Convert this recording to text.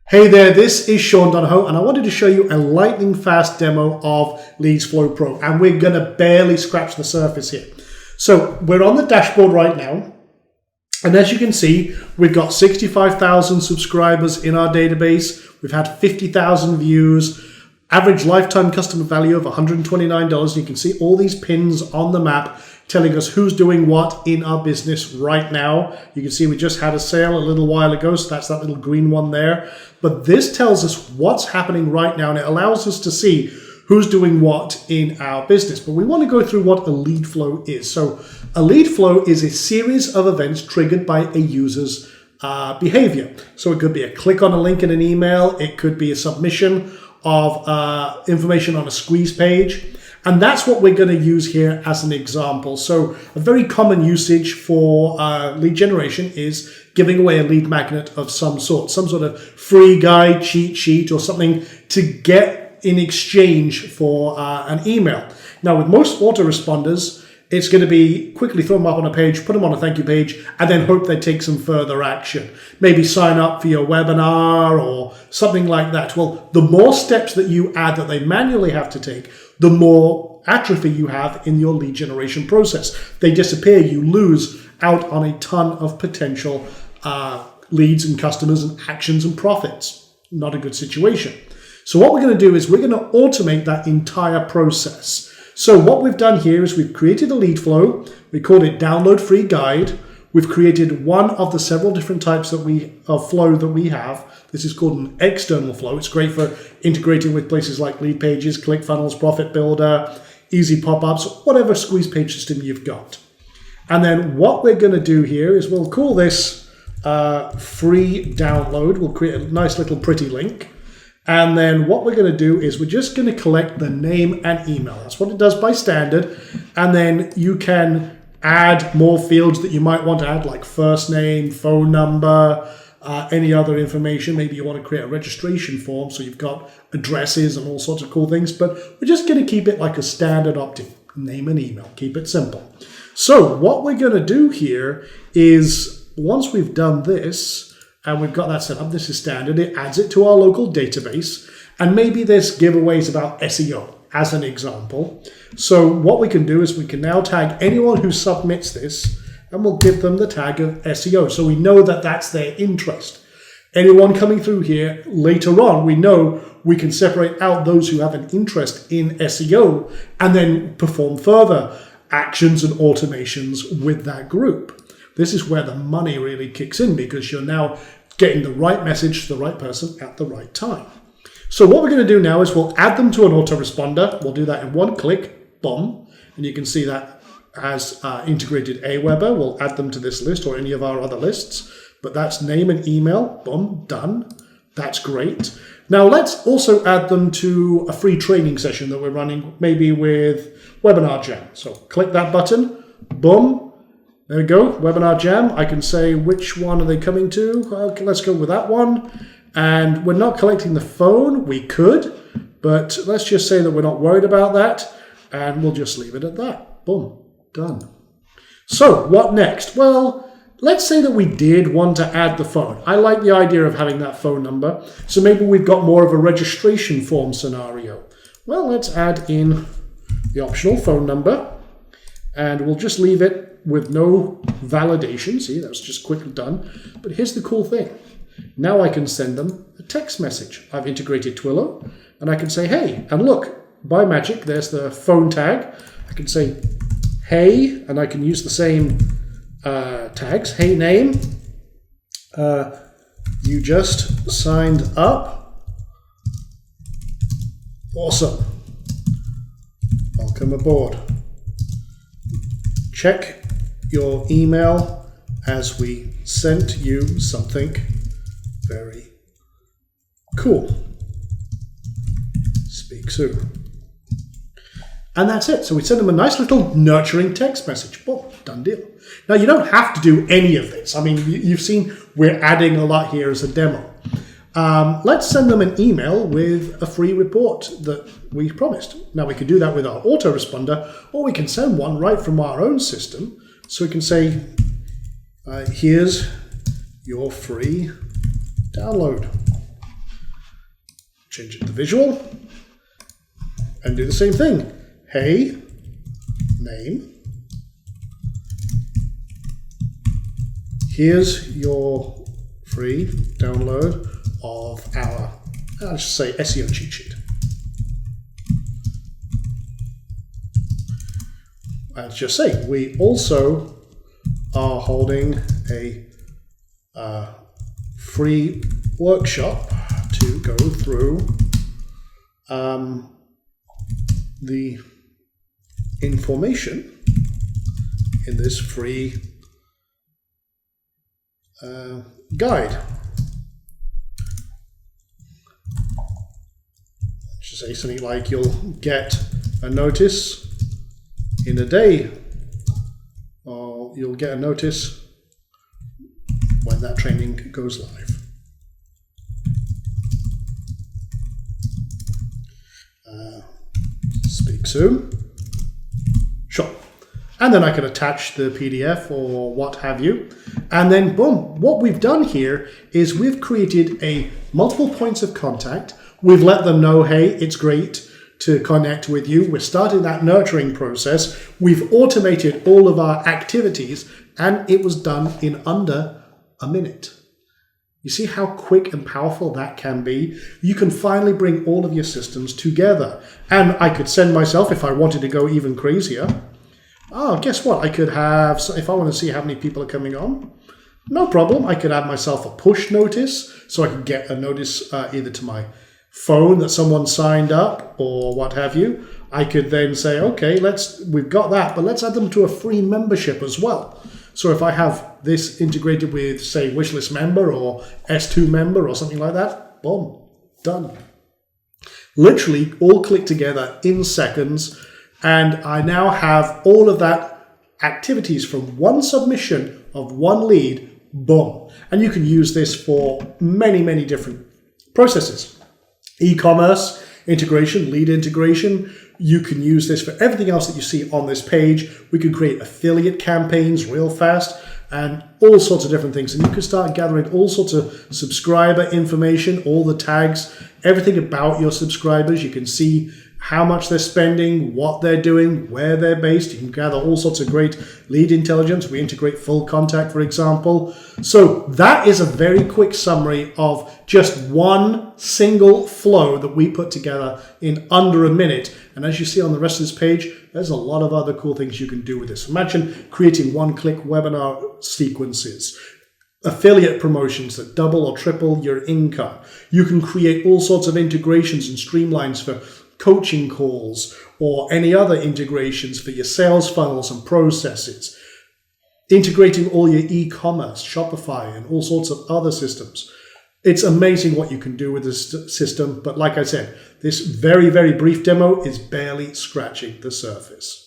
Hey there, this is Sean Donahoe, and I wanted to show you a lightning fast demo of Leadspro Pro, and we're going to barely scratch the surface here. So we're on the dashboard right now, and as you can see, we've got 65,000 subscribers in our database. We've had 50,000 views, average lifetime customer value of $129. You can see all these pins on the map telling us who's doing what in our business right now. You can see we just had a sale a little while ago, so that's that little green one there. But this tells us what's happening right now, and it allows us to see who's doing what in our business. But we want to go through what a lead flow is. So a lead flow is a series of events triggered by a user's behavior. So it could be a click on a link in an email. It could be a submission of information on a squeeze page. And that's what we're going to use here as an example. So a very common usage for lead generation is giving away a lead magnet of some sort of free guide, cheat sheet, or something to get in exchange for an email. Now, with most autoresponders, it's going to be quickly throw them up on a page, put them on a thank you page, and then hope they take some further action. Maybe sign up for your webinar or something like that. Well, the more steps that you add that they manually have to take, the more atrophy you have in your lead generation process. They disappear, you lose out on a ton of potential leads and customers and actions and profits. Not a good situation. So what we're going to do is we're going to automate that entire process. So what we've done here is we've created a lead flow. We called it Download Free Guide. We've created one of the several different types of flow that we have. This is called an external flow. It's great for integrating with places like Lead Pages, ClickFunnels, Profit Builder, Easy Pop-ups, whatever squeeze page system you've got. And then what we're going to do here is we'll call this free download. We'll create a nice little pretty link. And then what we're going to do is we're just going to collect the name and email. That's what it does by standard. And then you can add more fields that you might want to add, like first name, phone number, any other information. Maybe you want to create a registration form, so you've got addresses and all sorts of cool things. But we're just going to keep it like a standard opt-in, name and email. Keep it simple. So what we're going to do here is once we've done this, and we've got that set up, this is standard, it adds it to our local database. And maybe there's giveaways about SEO as an example. So what we can do is we can now tag anyone who submits this, and we'll give them the tag of SEO. So we know that that's their interest. Anyone coming through here later on, we know we can separate out those who have an interest in SEO and then perform further actions and automations with that group. This is where the money really kicks in, because you're now getting the right message to the right person at the right time. So what we're going to do now is we'll add them to an autoresponder. We'll do that in one click, boom. And you can see that as integrated Aweber. We'll add them to this list or any of our other lists. But that's name and email, boom, done. That's great. Now let's also add them to a free training session that we're running, maybe with Webinar Jam. So click that button, boom. There we go, Webinar Jam. I can say which one are they coming to. Okay, let's go with that one. And we're not collecting the phone. We could, but let's just say that we're not worried about that. And we'll just leave it at that. Boom, done. So what next? Well, let's say that we did want to add the phone. I like the idea of having that phone number. So maybe we've got more of a registration form scenario. Well, let's add in the optional phone number. And we'll just leave it with no validation. See, that's just quickly done. But here's the cool thing. Now I can send them a text message. I've integrated Twilio, and I can say, hey, and look, by magic, there's the phone tag. I can say, hey, and I can use the same tags. Hey, name, you just signed up. Awesome. Welcome aboard. Check your email as we sent you something very cool. Speak soon. And that's it. So we send them a nice little nurturing text message. Boom, done deal. Now you don't have to do any of this. I mean, you've seen we're adding a lot here as a demo. Let's send them an email with a free report that we promised. Now we can do that with our autoresponder, or we can send one right from our own system. So we can say, here's your free download. change it to visual, and do the same thing. Hey, name. Here's your free download of our, let's just say, SEO cheat sheet. Let's just say we also are holding a free workshop to go through the information in this free guide. Just say something like you'll get a notice in a day, or you'll get a notice when that training goes live. Speak soon. Sure. And then I can attach the PDF or what have you. And then boom, what we've done here is we've created a multiple points of contact. We've let them know, hey, it's great to connect with you. We're starting that nurturing process. We've automated all of our activities, and it was done in under a minute. You see how quick and powerful that can be? You can finally bring all of your systems together. And I could send myself, if I wanted to go even crazier, guess what? I could have, if I want to see how many people are coming on, no problem. I could have myself a push notice, so I could get a notice either to my phone that someone signed up or what have you. I could then say, okay, we've got that, but let's add them to a free membership as well. So if I have this integrated with, say, Wishlist member or S2 member or something like that, boom, done. Literally all click together in seconds, and I now have all of that activities from one submission of one lead, boom. And you can use this for many, many different processes. E-commerce integration, lead integration. You can use this for everything else that you see on this page. We can create affiliate campaigns real fast and all sorts of different things. And you can start gathering all sorts of subscriber information, all the tags, everything about your subscribers. You can see how much they're spending, what they're doing, where they're based. You can gather all sorts of great lead intelligence. We integrate full contact, for example. So that is a very quick summary of just one single flow that we put together in under a minute. And as you see on the rest of this page, there's a lot of other cool things you can do with this. Imagine creating one-click webinar sequences, affiliate promotions that double or triple your income. You can create all sorts of integrations and streamlines for coaching calls or any other integrations for your sales funnels and processes, integrating all your e-commerce, Shopify, and all sorts of other systems. It's amazing what you can do with this system, but like I said, this very, very brief demo is barely scratching the surface.